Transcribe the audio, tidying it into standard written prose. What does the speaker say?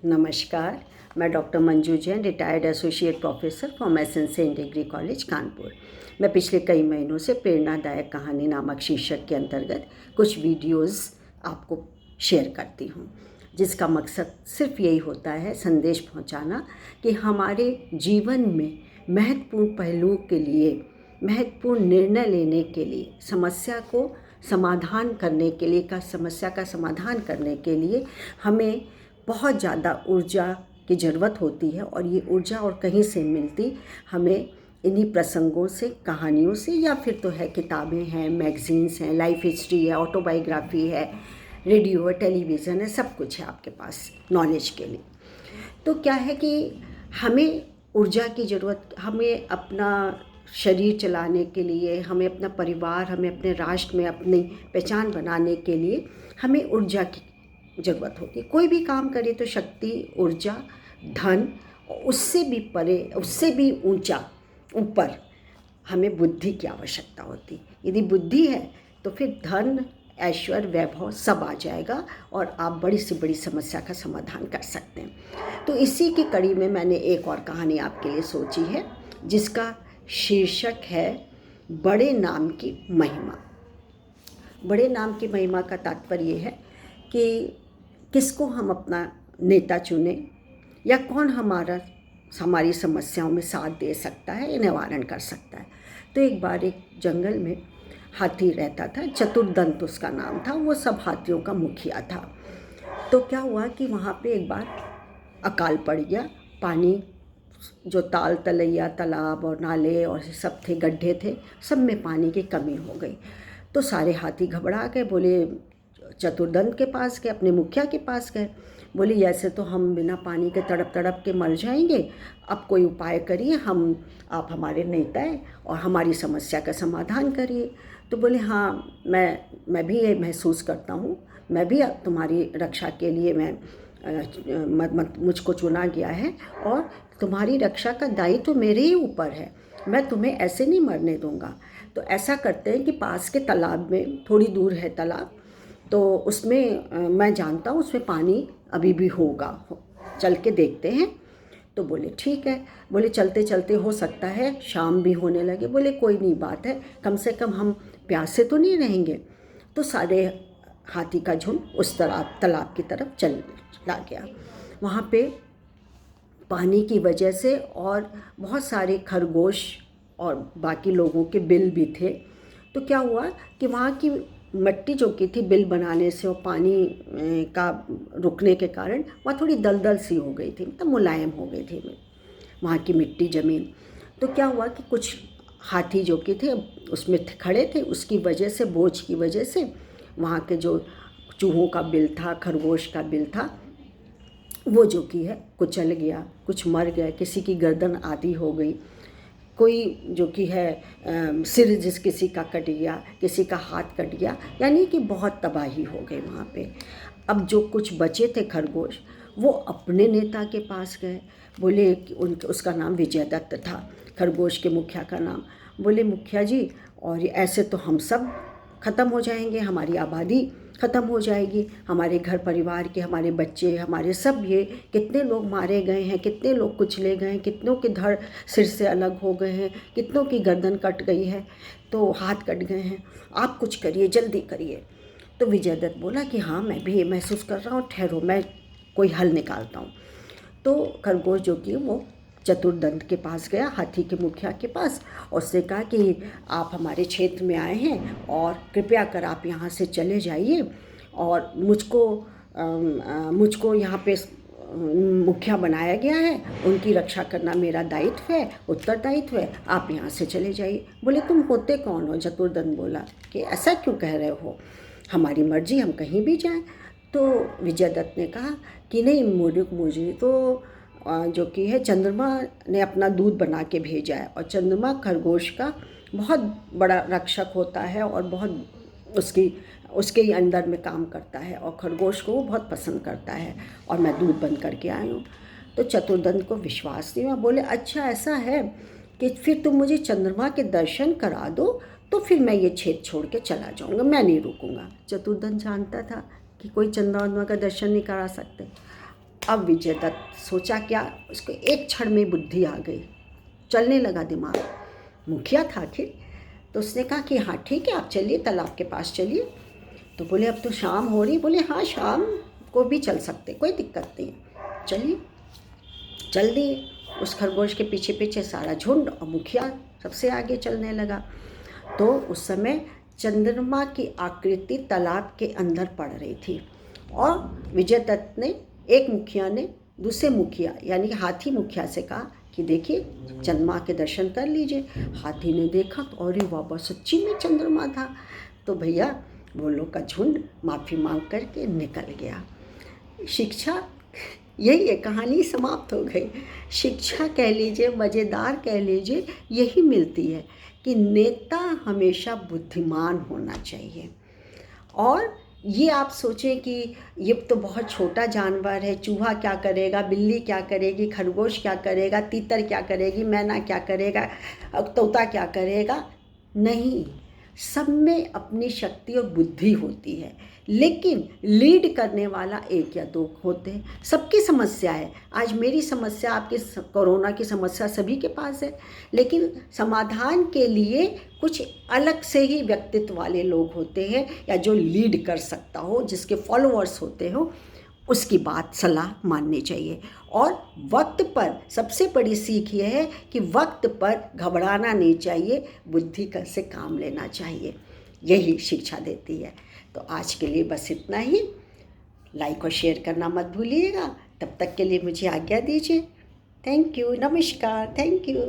नमस्कार। मैं doctor Manju Jain, retired associate professor from SN degree college Kanpur. मैं पिछले कई महीनों से प्रेरणादायक कहानी नामक शीर्षक के अंतर्गत कुछ वीडियोस आपको शेयर करती हूँ, जिसका मकसद सिर्फ यही होता है संदेश पहुँचाना कि हमारे जीवन में महत्वपूर्ण पहलुओं के लिए, महत्वपूर्ण निर्णय लेने के लिए, समस्या का समाधान करने के लिए हमें बहुत ज़्यादा ऊर्जा की ज़रूरत होती है। और ये ऊर्जा और कहीं से मिलती हमें इन्हीं प्रसंगों से, कहानियों से, या फिर तो है किताबें हैं, मैगज़ीन्स हैं, लाइफ हिस्ट्री है, ऑटोबायोग्राफी है, रेडियो है, टेलीविज़न है, सब कुछ है आपके पास नॉलेज के लिए। तो क्या है कि हमें ऊर्जा की ज़रूरत, हमें अपना शरीर चलाने के लिए, हमें अपना परिवार, हमें अपने राष्ट्र में अपनी पहचान बनाने के लिए हमें ऊर्जा की ज़रूरत होती है। कोई भी काम करे तो शक्ति, ऊर्जा, धन, उससे भी परे, उससे भी ऊपर हमें बुद्धि की आवश्यकता होती है। यदि बुद्धि है तो फिर धन, ऐश्वर्य, वैभव सब आ जाएगा और आप बड़ी से बड़ी समस्या का समाधान कर सकते हैं। तो इसी की कड़ी में मैंने एक और कहानी आपके लिए सोची है, जिसका शीर्षक है बड़े नाम की महिमा। बड़े नाम की महिमा का तात्पर्य है कि किसको हम अपना नेता चुनें, या कौन हमारी समस्याओं में साथ दे सकता है, निवारण कर सकता है। तो एक बार एक जंगल में हाथी रहता था, चतुर्दंत उसका नाम था। वो सब हाथियों का मुखिया था। तो क्या हुआ कि वहाँ पे एक बार अकाल पड़ गया। पानी, जो ताल तलैया, तालाब और नाले और सब थे, गड्ढे थे, सब में पानी की कमी हो गई। तो सारे हाथी घबरा गए, बोले चतुर्दंत के पास गए, अपने मुखिया के पास गए। बोले ऐसे तो हम बिना पानी के तड़प तड़प के मर जाएंगे, अब कोई उपाय करिए, आप हमारे नेता हैं और हमारी समस्या का समाधान करिए। तो बोले हाँ, मैं भी ये महसूस करता हूँ, मैं भी तुम्हारी रक्षा के लिए मुझको चुना गया है और तुम्हारी रक्षा का दायित्व तो मेरे ही ऊपर है, मैं तुम्हें ऐसे नहीं मरने दूंगा। तो ऐसा करते हैं कि पास के तालाब में, थोड़ी दूर है तालाब, तो उसमें मैं जानता हूँ उसमें पानी अभी भी होगा, चल के देखते हैं। तो बोले ठीक है। बोले चलते चलते हो सकता है शाम भी होने लगे। बोले कोई नहीं, बात है, कम से कम हम प्यासे तो नहीं रहेंगे। तो सारे हाथी का झुंड उस तालाब की तरफ चला गया। वहाँ पे पानी की वजह से और बहुत सारे खरगोश और बाकी लोगों के बिल भी थे। तो क्या हुआ कि वहाँ की मिट्टी जो की थी, बिल बनाने से और पानी का रुकने के कारण वहाँ थोड़ी दलदल सी हो गई थी, मतलब मुलायम हो गई थी वहाँ की मिट्टी, ज़मीन। तो क्या हुआ कि कुछ हाथी जो कि थे उसमें खड़े थे, उसकी वजह से, बोझ की वजह से वहाँ के जो चूहों का बिल था, खरगोश का बिल था, वो जो कि है कुचल गया, कुछ मर गए, किसी की गर्दन आधी हो गई, कोई जो कि है सिर किसी का कट गया, किसी का हाथ कट गया, यानी कि बहुत तबाही हो गई वहाँ पे। अब जो कुछ बचे थे खरगोश, वो अपने नेता के पास गए। बोले उसका नाम विजयदत्त था, खरगोश के मुखिया का नाम। बोले मुखिया जी, और ऐसे तो हम सब ख़त्म हो जाएंगे, हमारी आबादी ख़त्म हो जाएगी, हमारे घर परिवार के, हमारे बच्चे, हमारे सब, ये कितने लोग मारे गए हैं, कितने लोग कुचले गए हैं, कितनों के धड़ सिर से अलग हो गए हैं, कितनों की गर्दन कट गई है, तो हाथ कट गए हैं, आप कुछ करिए, जल्दी करिए। तो विजयदत्त बोला कि हाँ, मैं भी ये महसूस कर रहा हूँ, ठहरो, मैं कोई हल निकालता हूँ। तो खरगोश जो कि वो चतुर्दंत के पास गया, हाथी के मुखिया के पास, और उससे कहा कि आप हमारे क्षेत्र में आए हैं और कृपया कर आप यहाँ से चले जाइए, और मुझको यहाँ पे मुखिया बनाया गया है, उनकी रक्षा करना मेरा दायित्व है, उत्तरदायित्व है, आप यहाँ से चले जाइए। बोले तुम होते कौन हो? चतुर्दंत बोला कि ऐसा क्यों कह रहे हो, हमारी मर्जी, हम कहीं भी जाएं। तो विजयदत्त ने कहा कि नहीं, मुझे तो जो कि है चंद्रमा ने अपना दूध बना के भेजा है, और चंद्रमा खरगोश का बहुत बड़ा रक्षक होता है और बहुत उसके ही अंदर में काम करता है, और खरगोश को वो बहुत पसंद करता है, और मैं दूध बंद करके आई हूँ। तो चतुर्दंत को विश्वास नहीं हुआ। बोले अच्छा ऐसा है कि फिर तुम मुझे चंद्रमा के दर्शन करा दो, तो फिर मैं ये क्षेत्र छोड़ के चला जाऊँगा, मैं नहीं रुकूँगा। चतुर्दंत जानता था कि कोई चंद्रमा का दर्शन नहीं करा सकते। अब विजय दत्त सोचा क्या, उसको एक क्षण में बुद्धि आ गई, चलने लगा दिमाग। मुखिया था आखिर। तो उसने कहा कि हाँ ठीक है, आप चलिए तालाब के पास चलिए। तो बोले अब तो शाम हो रही। बोले हाँ शाम को भी चल सकते, कोई दिक्कत नहीं, चलिए। चल दिए। उस खरगोश के पीछे पीछे सारा झुंड, और मुखिया सबसे आगे चलने लगा। तो उस समय चंद्रमा की आकृति तालाब के अंदर पड़ रही थी, और विजय दत्त ने, एक मुखिया ने दूसरे मुखिया यानी कि हाथी मुखिया से कहा कि देखिए चंद्रमा के दर्शन कर लीजिए। हाथी ने देखा तो अरे बाबा सच्ची में चंद्रमा था। तो भैया वो लोग का झुंड माफ़ी मांग करके निकल गया। शिक्षा यही है, कहानी समाप्त हो गई। शिक्षा कह लीजिए, मज़ेदार कह लीजिए, यही मिलती है कि नेता हमेशा बुद्धिमान होना चाहिए। और ये आप सोचें कि ये तो बहुत छोटा जानवर है, चूहा क्या करेगा, बिल्ली क्या करेगी, खरगोश क्या करेगा, तीतर क्या करेगी, मैना क्या करेगा, तोता क्या करेगा। नहीं, सब में अपनी शक्ति और बुद्धि होती है, लेकिन लीड करने वाला एक या दो होते हैं। सबकी समस्या है, आज मेरी समस्या, आपकी कोरोना की समस्या सभी के पास है, लेकिन समाधान के लिए कुछ अलग से ही व्यक्तित्व वाले लोग होते हैं, या जो लीड कर सकता हो, जिसके फॉलोअर्स होते हो, उसकी बात सलाह माननी चाहिए। और वक्त पर सबसे बड़ी सीख यह है कि वक्त पर घबराना नहीं चाहिए, बुद्धि से काम लेना चाहिए, यही शिक्षा देती है। तो आज के लिए बस इतना ही। लाइक और शेयर करना मत भूलिएगा। तब तक के लिए मुझे आज्ञा दीजिए। थैंक यू, नमस्कार, थैंक यू।